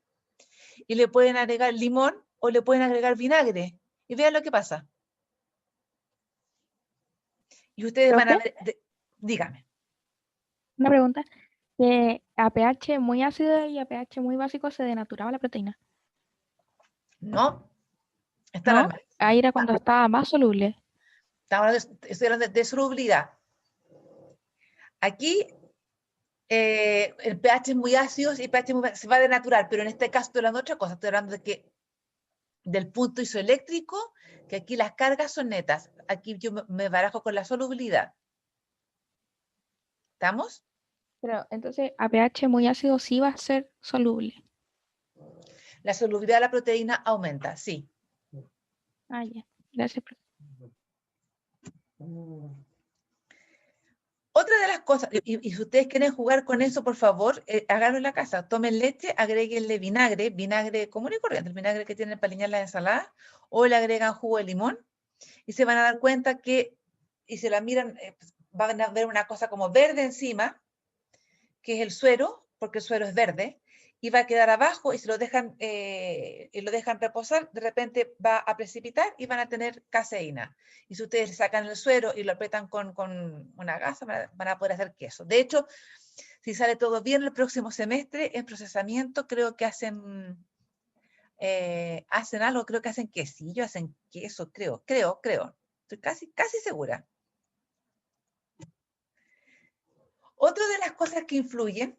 y le pueden agregar limón o le pueden agregar vinagre y vean lo que pasa. Y ustedes van a ver, dígame. Una pregunta. A pH muy ácido y a pH muy básico se denaturaba la proteína. No, estaba ¿No? mal. Ahí era cuando estaba más soluble. Estoy hablando de solubilidad. Aquí el pH es muy ácido y el pH se va a denaturar, pero en este caso estoy hablando de otra cosa. Estoy hablando del punto isoeléctrico, que aquí las cargas son netas. Aquí yo me barajo con la solubilidad. ¿Estamos? Pero entonces a pH muy ácido sí va a ser soluble. La solubilidad de la proteína aumenta, sí. Ah, ya. Gracias. Otra de las cosas, y si ustedes quieren jugar con eso, por favor, háganlo en la casa. Tomen leche, agréguenle vinagre común y corriente, el vinagre que tienen para aliñar la ensalada, o le agregan jugo de limón, y se van a dar cuenta que, y se la miran, van a ver una cosa como verde encima, que es el suero, porque el suero es verde, y va a quedar abajo, y si lo dejan reposar, de repente va a precipitar y van a tener caseína. Y si ustedes sacan el suero y lo apretan con una gasa, van a poder hacer queso. De hecho, si sale todo bien el próximo semestre, en procesamiento creo que hacen algo, creo que hacen quesillo, hacen queso, creo. Estoy casi segura. Otra de las cosas que influyen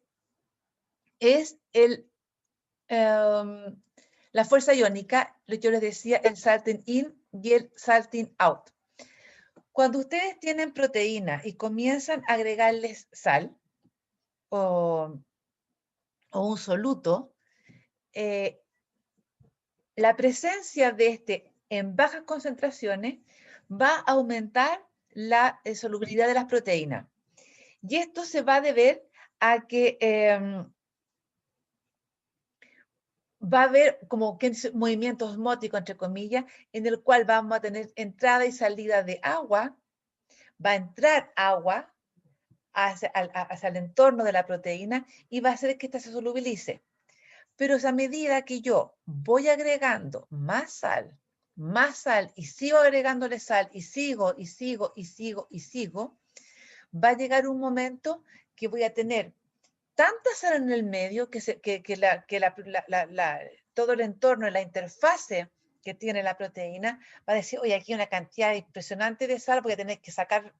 es la fuerza iónica, lo que yo les decía, el salting in y el salting out. Cuando ustedes tienen proteína y comienzan a agregarles sal, o un soluto, la presencia de este en bajas concentraciones va a aumentar la solubilidad de las proteínas. Y esto se va a deber a que va a haber como que movimiento osmótico, entre comillas, en el cual vamos a tener entrada y salida de agua, va a entrar agua hacia el entorno de la proteína y va a hacer que ésta se solubilice. Pero a medida que yo voy agregando más sal, y sigo agregándole sal, y sigo, va a llegar un momento que voy a tener tanta sal en el medio que todo el entorno, la interfase que tiene la proteína, va a decir, oye, aquí hay una cantidad impresionante de sal, voy a tener que sacar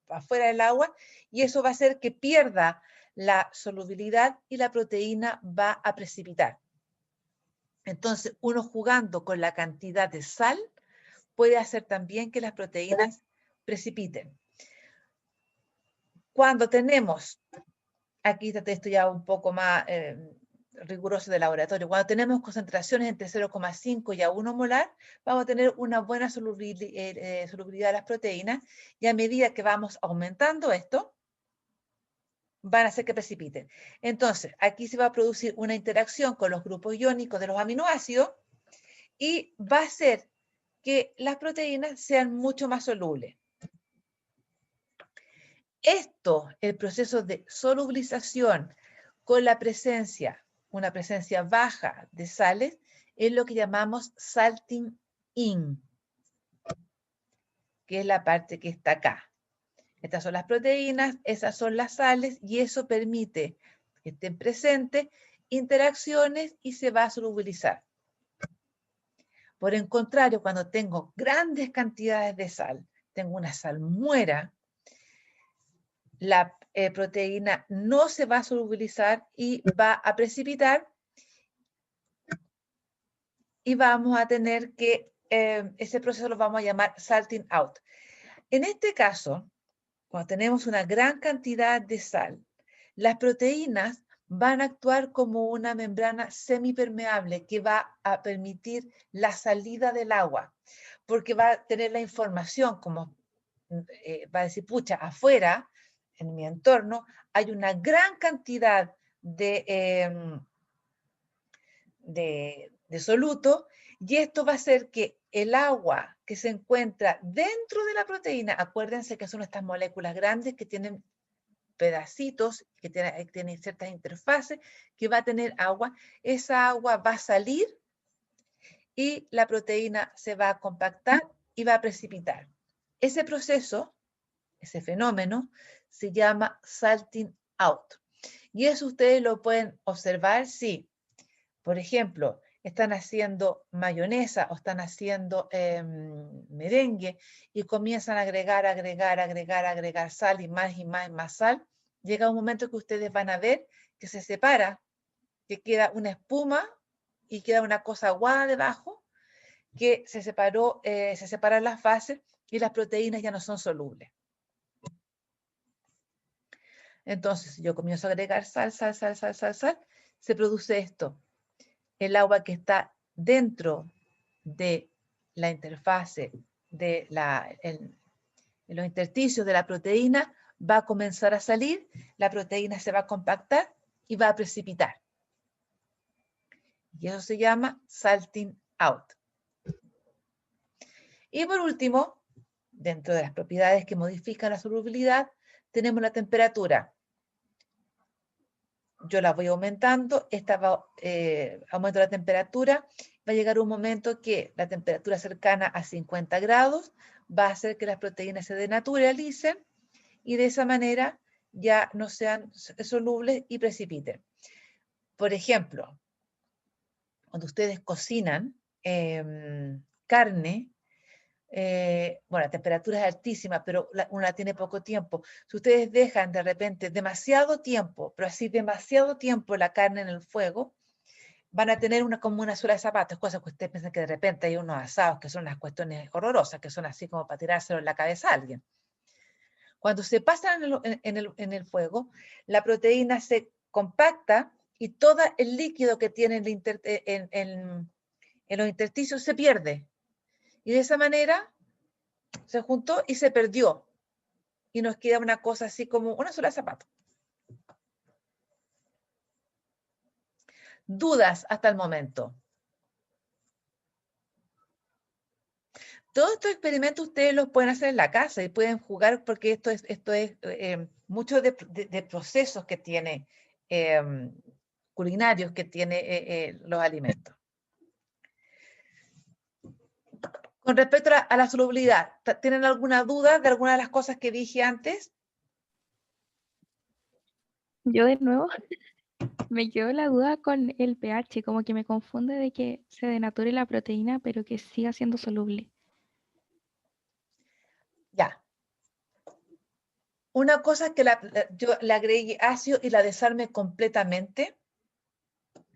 afuera del agua, y eso va a hacer que pierda la solubilidad y la proteína va a precipitar. Entonces, uno jugando con la cantidad de sal puede hacer también que las proteínas precipiten. Cuando tenemos, aquí esto ya un poco más riguroso de laboratorio, cuando tenemos concentraciones entre 0,5 y a 1 molar, vamos a tener una buena solubilidad de las proteínas, y a medida que vamos aumentando esto, van a hacer que precipiten. Entonces, aquí se va a producir una interacción con los grupos iónicos de los aminoácidos y va a hacer que las proteínas sean mucho más solubles. Esto, el proceso de solubilización con la presencia, una presencia baja de sales, es lo que llamamos salting in, que es la parte que está acá. Estas son las proteínas, esas son las sales, y eso permite que estén presentes interacciones y se va a solubilizar. Por el contrario, cuando tengo grandes cantidades de sal, tengo una salmuera, la proteína no se va a solubilizar y va a precipitar, y vamos a tener que, ese proceso lo vamos a llamar salting out. En este caso, cuando tenemos una gran cantidad de sal, las proteínas van a actuar como una membrana semipermeable que va a permitir la salida del agua, porque va a tener la información como, va a decir, pucha, afuera, en mi entorno, hay una gran cantidad de soluto, y esto va a hacer que el agua que se encuentra dentro de la proteína, acuérdense que son estas moléculas grandes que tienen pedacitos, que tienen ciertas interfaces, que va a tener agua, esa agua va a salir y la proteína se va a compactar y va a precipitar. Ese proceso, ese fenómeno, se llama salting out. Y eso ustedes lo pueden observar si, por ejemplo, están haciendo mayonesa o están haciendo merengue y comienzan a agregar sal y más sal. Llega un momento que ustedes van a ver que se separa, que queda una espuma y queda una cosa aguada debajo, que se separan las fases y las proteínas ya no son solubles. Entonces, si yo comienzo a agregar sal, se produce esto. El agua que está dentro de la interfase de los intersticios de la proteína va a comenzar a salir, la proteína se va a compactar y va a precipitar. Y eso se llama salting out. Y por último, dentro de las propiedades que modifican la solubilidad, tenemos la temperatura. Yo la voy aumentando, aumento la temperatura, va a llegar un momento que la temperatura cercana a 50 grados va a hacer que las proteínas se denaturalicen y de esa manera ya no sean solubles y precipiten. Por ejemplo, cuando ustedes cocinan carne, bueno, la temperatura es altísima, pero una tiene poco tiempo. Si ustedes dejan de repente demasiado tiempo, pero así demasiado tiempo la carne en el fuego, van a tener como una suela de zapatos, cosas que ustedes piensan que de repente hay unos asados que son unas cuestiones horrorosas, que son así como para tirárselo en la cabeza a alguien. Cuando se pasan en el fuego, la proteína se compacta y todo el líquido que tiene en los intersticios se pierde. Y de esa manera se juntó y se perdió. Y nos queda una cosa así como una sola zapato. ¿Dudas hasta el momento? Todos estos experimentos ustedes los pueden hacer en la casa y pueden jugar porque esto es muchos de procesos que tiene culinarios que tiene los alimentos. Con respecto a la solubilidad, ¿tienen alguna duda de alguna de las cosas que dije antes? Yo de nuevo me quedó la duda con el pH, como que me confunde de que se denature la proteína, pero que siga siendo soluble. Ya. Una cosa es que yo le agregue ácido y la desarme completamente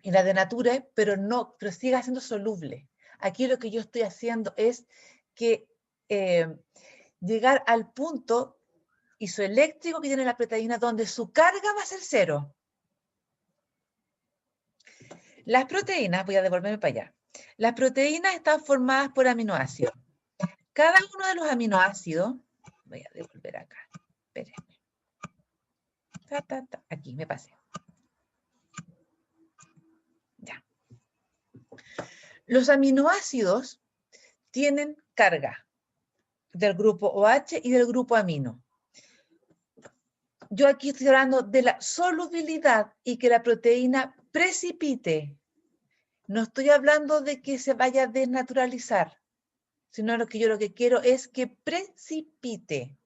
y la denature, pero siga siendo soluble. Aquí lo que yo estoy haciendo es que llegar al punto isoeléctrico que tiene la proteína donde su carga va a ser 0. Las proteínas, voy a devolverme para allá. Las proteínas están formadas por aminoácidos. Cada uno de los aminoácidos, voy a devolver acá, espérenme. Aquí me pasé. Ya. Los aminoácidos tienen carga del grupo OH y del grupo amino. Yo aquí estoy hablando de la solubilidad y que la proteína precipite. No estoy hablando de que se vaya a desnaturalizar, sino lo que quiero es que precipite.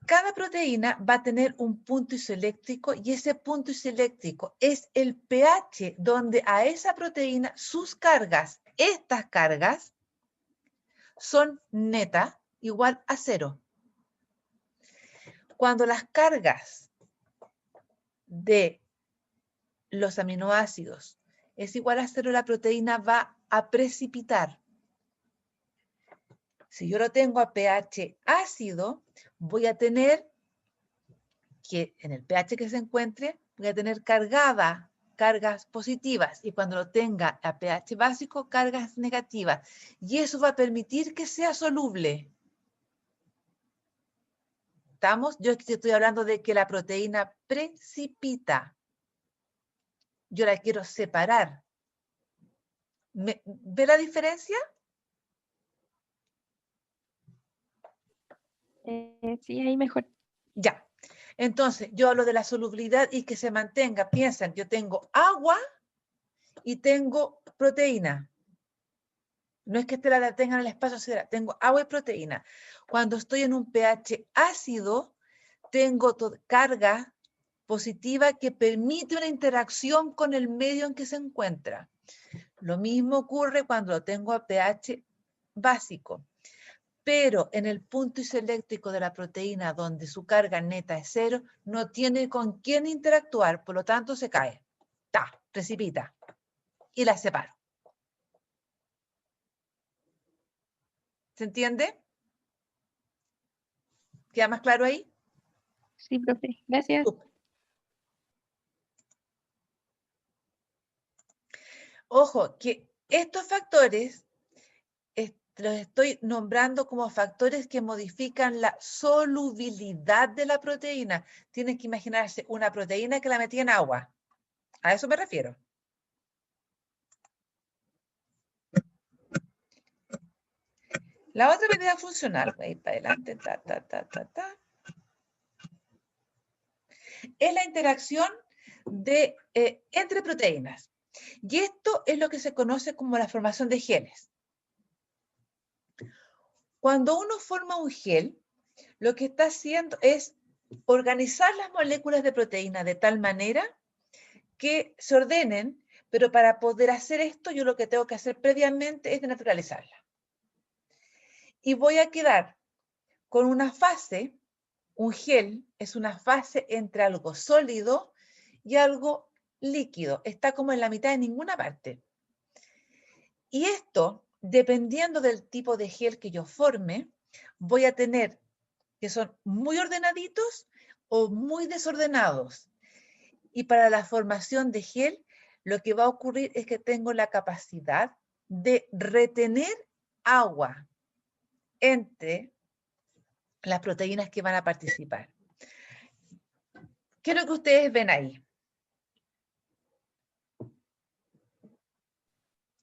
Cada proteína va a tener un punto isoeléctrico y ese punto isoeléctrico es el pH donde a esa proteína sus cargas, estas cargas, son neta igual a 0. Cuando las cargas de los aminoácidos es igual a 0, la proteína va a precipitar. Si yo lo tengo a pH ácido, voy a tener que en el pH que se encuentre, voy a tener cargas positivas. Y cuando lo tenga a pH básico, cargas negativas. Y eso va a permitir que sea soluble. ¿Estamos? Yo estoy hablando de que la proteína precipita. Yo la quiero separar. ¿Ve la diferencia? Sí, ahí mejor. Ya. Entonces, yo hablo de la solubilidad y que se mantenga. Piensen, yo tengo agua y tengo proteína. No es que la tenga en el espacio sideral, tengo agua y proteína. Cuando estoy en un pH ácido, tengo carga positiva que permite una interacción con el medio en que se encuentra. Lo mismo ocurre cuando lo tengo a pH básico. Pero en el punto isoeléctrico de la proteína, donde su carga neta es 0, no tiene con quién interactuar, por lo tanto se cae. Precipita. Y la separo. ¿Se entiende? ¿Queda más claro ahí? Sí, profe. Gracias. Ojo, que estos factores los estoy nombrando como factores que modifican la solubilidad de la proteína. Tienen que imaginarse una proteína que la metí en agua. A eso me refiero. La otra medida funcional, voy a ir para adelante, es la interacción entre proteínas. Y esto es lo que se conoce como la formación de geles. Cuando uno forma un gel, lo que está haciendo es organizar las moléculas de proteína de tal manera que se ordenen, pero para poder hacer esto, yo lo que tengo que hacer previamente es denaturalizarla. Y voy a quedar con una fase, un gel es una fase entre algo sólido y algo líquido. Está como en la mitad de ninguna parte. Y esto, dependiendo del tipo de gel que yo forme, voy a tener que son muy ordenaditos o muy desordenados. Y para la formación de gel, lo que va a ocurrir es que tengo la capacidad de retener agua entre las proteínas que van a participar. ¿Qué es lo que ustedes ven ahí?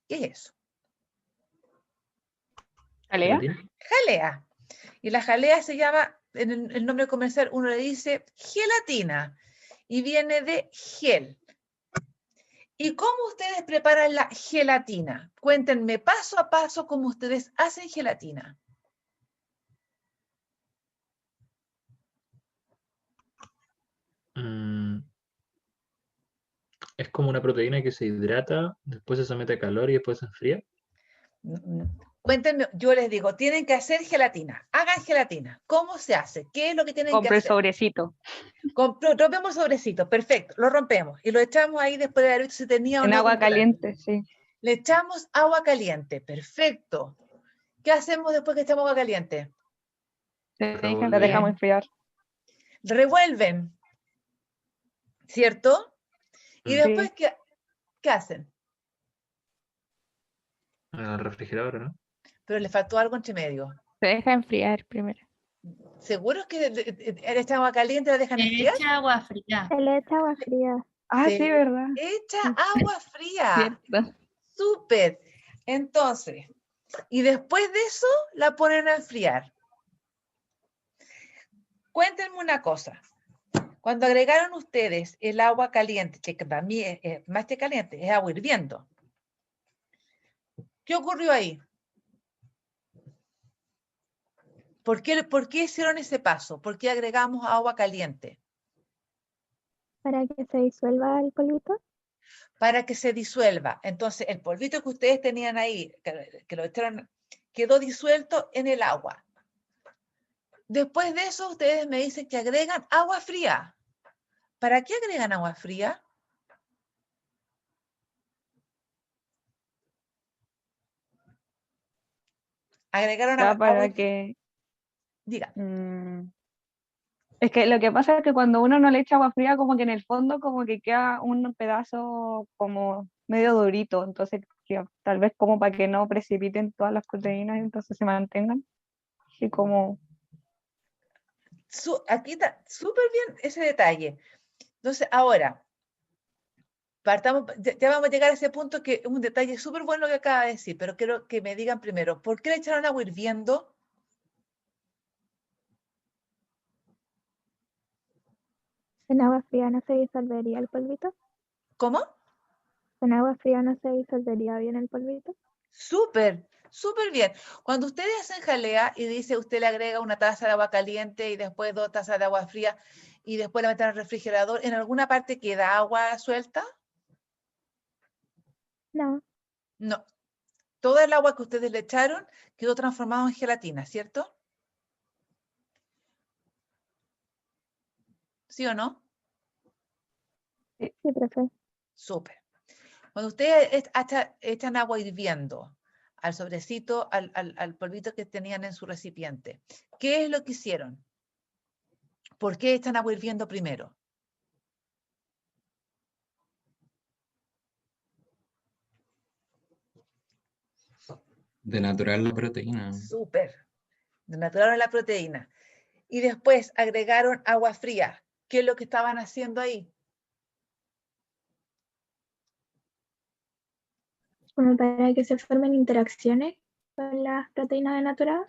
¿Qué es eso? ¿Jalea? ¿Gelatina? Jalea. Y la jalea se llama, en el nombre comercial uno le dice gelatina y viene de gel. ¿Y cómo ustedes preparan la gelatina? Cuéntenme paso a paso cómo ustedes hacen gelatina. Mm, es como una proteína que se hidrata, después se somete a calor y después se enfría. Cuéntenme, yo les digo, tienen que hacer gelatina. Hagan gelatina. ¿Cómo se hace? ¿Qué es lo que tienen que Compre el hacer? sobrecito. Rompemos sobrecito, perfecto, lo rompemos y lo echamos ahí después de haber visto si tenía o En no agua edulcorante. caliente, sí. Le echamos agua caliente, perfecto. ¿Qué hacemos después que echamos agua caliente? La Revolver. dejamos enfriar. Revuelven, ¿cierto? Y Mm. después, Sí. ¿qué hacen? Al refrigerador, ¿no? Pero le faltó algo entre medio. Se deja enfriar primero. ¿Seguros que le echan agua caliente y la dejan Se enfriar? echa agua fría. Se le echa agua fría. Ah, Se sí, ¿verdad? echa agua fría. ¿Cierto? Súper. Entonces, y después de eso la ponen a enfriar. Cuéntenme una cosa. Cuando agregaron ustedes el agua caliente, que para mí es más que caliente, es agua hirviendo. ¿Qué ocurrió ahí? ¿Por qué hicieron ese paso? ¿Por qué agregamos agua caliente? Para que se disuelva el polvito. Para que se disuelva. Entonces, el polvito que ustedes tenían ahí, que lo echaron, quedó disuelto en el agua. Después de eso, ustedes me dicen que agregan agua fría. ¿Para qué agregan agua fría? Agregaron Ya agua. para que... Diga. Es que lo que pasa es que cuando uno no le echa agua fría, como que en el fondo como que queda un pedazo como medio durito, entonces tal vez como para que no precipiten todas las proteínas, entonces se mantengan. Así como... Aquí está súper bien ese detalle. Entonces, ahora, partamos, ya vamos a llegar a ese punto que es un detalle súper bueno que acaba de decir, pero quiero que me digan primero, ¿por qué le echaron agua hirviendo? En agua fría no se disolvería el polvito. ¿Cómo? En agua fría no se disolvería bien el polvito. Súper, súper bien. Cuando ustedes hacen jalea y dice usted le agrega una taza de agua caliente y después 2 tazas de agua fría y después la meten al refrigerador, ¿en alguna parte queda agua suelta? No, No. Toda el agua que ustedes le echaron quedó transformado en gelatina, ¿cierto? ¿Sí o no? sí, profe. Súper. Cuando ustedes echan agua hirviendo al sobrecito, al polvito que tenían en su recipiente, ¿qué es lo que hicieron? ¿Por qué echan agua hirviendo primero? Denaturar la proteína. Súper. Denaturaron la proteína. Y después agregaron agua fría. ¿Qué es lo que estaban haciendo ahí? Como para que se formen interacciones con las proteínas denaturadas.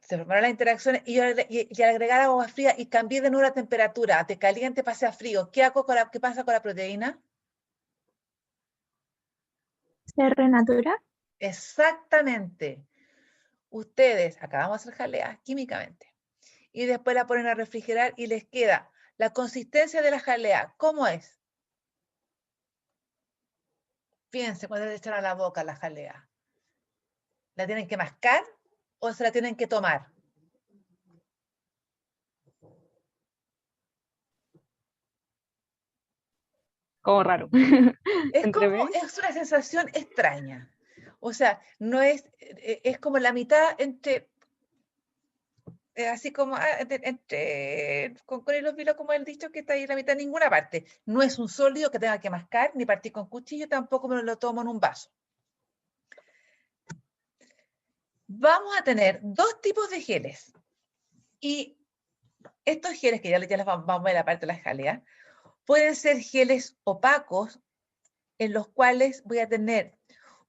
Se formaron las interacciones y al agregar agua fría y cambié de nuevo la temperatura, de caliente pase a frío, ¿qué pasa con la proteína? Se renatura. Exactamente. Ustedes, acabamos de hacer jalea químicamente, y después la ponen a refrigerar y les queda la consistencia de la jalea. ¿Cómo es? Fíjense cuando le echan a la boca la jalea. ¿La tienen que mascar o se la tienen que tomar? Como raro. Es una sensación extraña. O sea, no es como la mitad entre así como con hilos vilo, como el dicho, que está ahí en la mitad, en ninguna parte. No es un sólido que tenga que mascar, ni partir con cuchillo, tampoco me lo tomo en un vaso. Vamos a tener dos tipos de geles. Y estos geles, que ya les vamos a ver la parte de la jalea, pueden ser geles opacos, en los cuales voy a tener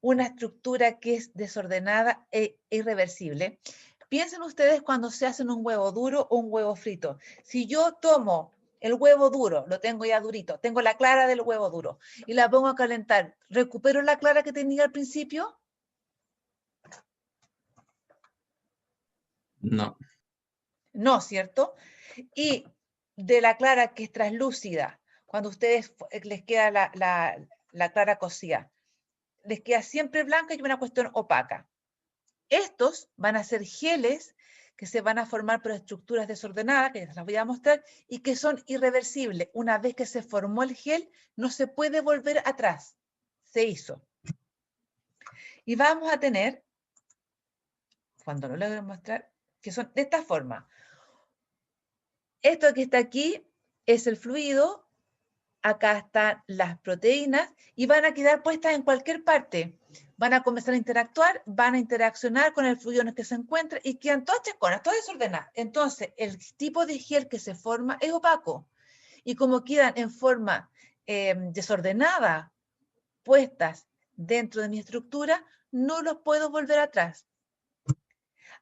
una estructura que es desordenada e irreversible. Piensen ustedes cuando se hacen un huevo duro o un huevo frito. Si yo tomo el huevo duro, lo tengo ya durito, tengo la clara del huevo duro y la pongo a calentar, ¿recupero la clara que tenía al principio? No. No, ¿cierto? Y de la clara que es translúcida, cuando a ustedes les queda la clara cocida, les queda siempre blanca y una cuestión opaca. Estos van a ser geles que se van a formar por estructuras desordenadas, que ya se las voy a mostrar, y que son irreversibles. Una vez que se formó el gel, no se puede volver atrás. Se hizo. Y vamos a tener, cuando lo logre mostrar, que son de esta forma. Esto que está aquí es el fluido, acá están las proteínas y van a quedar puestas en cualquier parte. Van a comenzar a interactuar, van a interaccionar con el fluido en el que se encuentra y quedan todas chasconas, todas desordenadas. Entonces, el tipo de gel que se forma es opaco. Y como quedan en forma desordenada, puestas dentro de mi estructura, no los puedo volver atrás.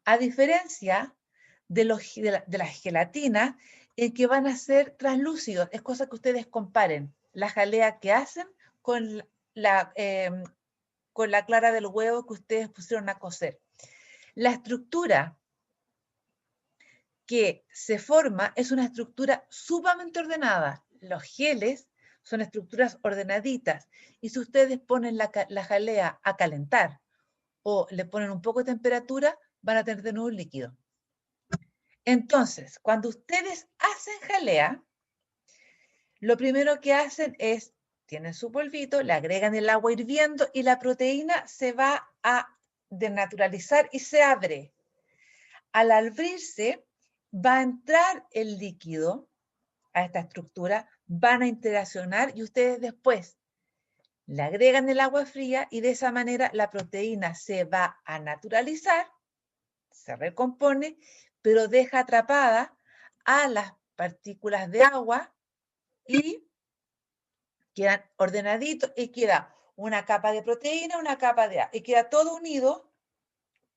A diferencia de las gelatinas, que van a ser translúcidos. Es cosa que ustedes comparen la jalea que hacen con la clara del huevo que ustedes pusieron a cocer. La estructura que se forma es una estructura sumamente ordenada. Los geles son estructuras ordenaditas. Y si ustedes ponen la jalea a calentar o le ponen un poco de temperatura, van a tener de nuevo un líquido. Entonces, cuando ustedes hacen jalea, lo primero que hacen es, tienen su polvito, le agregan el agua hirviendo y la proteína se va a denaturalizar y se abre. Al abrirse, va a entrar el líquido a esta estructura, van a interaccionar y ustedes después le agregan el agua fría y de esa manera la proteína se va a naturalizar, se recompone, pero deja atrapada a las partículas de agua y quedan ordenaditos y queda una capa de proteína, una capa de agua, y queda todo unido,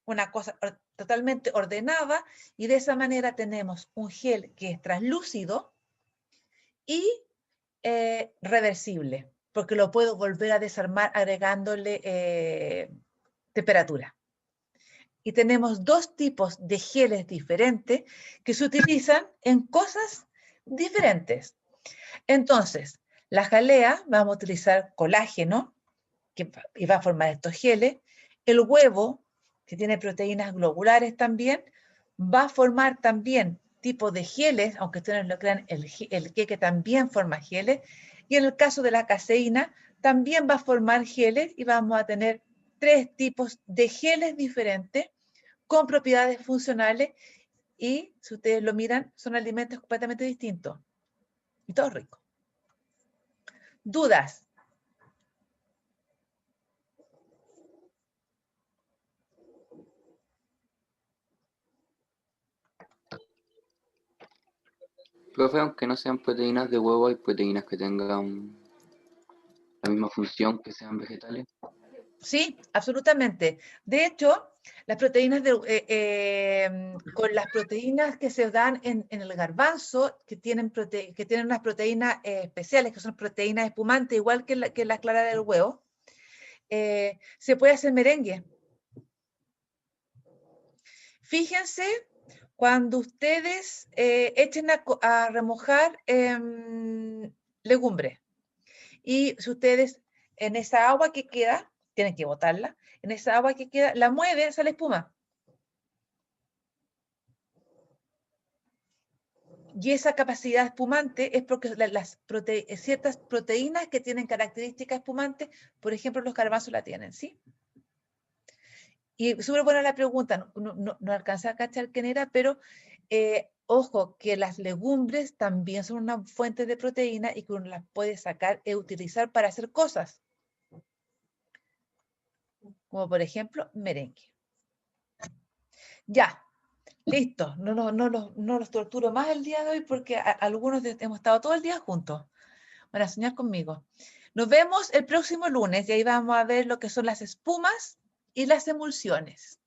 una cosa totalmente ordenada, y de esa manera tenemos un gel que es translúcido y reversible, porque lo puedo volver a desarmar agregándole temperatura. Y tenemos dos tipos de geles diferentes que se utilizan en cosas diferentes. Entonces, la jalea, vamos a utilizar colágeno, y va a formar estos geles. El huevo, que tiene proteínas globulares también, va a formar también tipo de geles, aunque ustedes no lo crean, el queque también forma geles. Y en el caso de la caseína, también va a formar geles y vamos a tener tres tipos de geles diferentes con propiedades funcionales y, si ustedes lo miran, son alimentos completamente distintos y todos ricos. ¿Dudas? Profe, aunque no sean proteínas de huevo, hay proteínas que tengan la misma función que sean vegetales. Sí, absolutamente. De hecho, las proteínas con las proteínas que se dan en el garbanzo, que tienen unas proteínas especiales, que son proteínas espumantes, igual que la clara del huevo, se puede hacer merengue. Fíjense cuando ustedes echen a remojar legumbres. Y si ustedes en esa agua que queda, tienen que botarla, en esa agua que queda, la mueven, sale espuma. Y esa capacidad espumante es porque ciertas proteínas que tienen características espumantes, por ejemplo, los garbanzos la tienen, ¿sí? Y súper buena la pregunta, no alcancé a cachar quién era, pero Ojo, que las legumbres también son una fuente de proteína y que uno las puede sacar e utilizar para hacer cosas. Como por ejemplo, merengue. Ya, listo. No los torturo más el día de hoy porque algunos hemos estado todo el día juntos. Van a soñar conmigo. Nos vemos el próximo lunes y ahí vamos a ver lo que son las espumas y las emulsiones.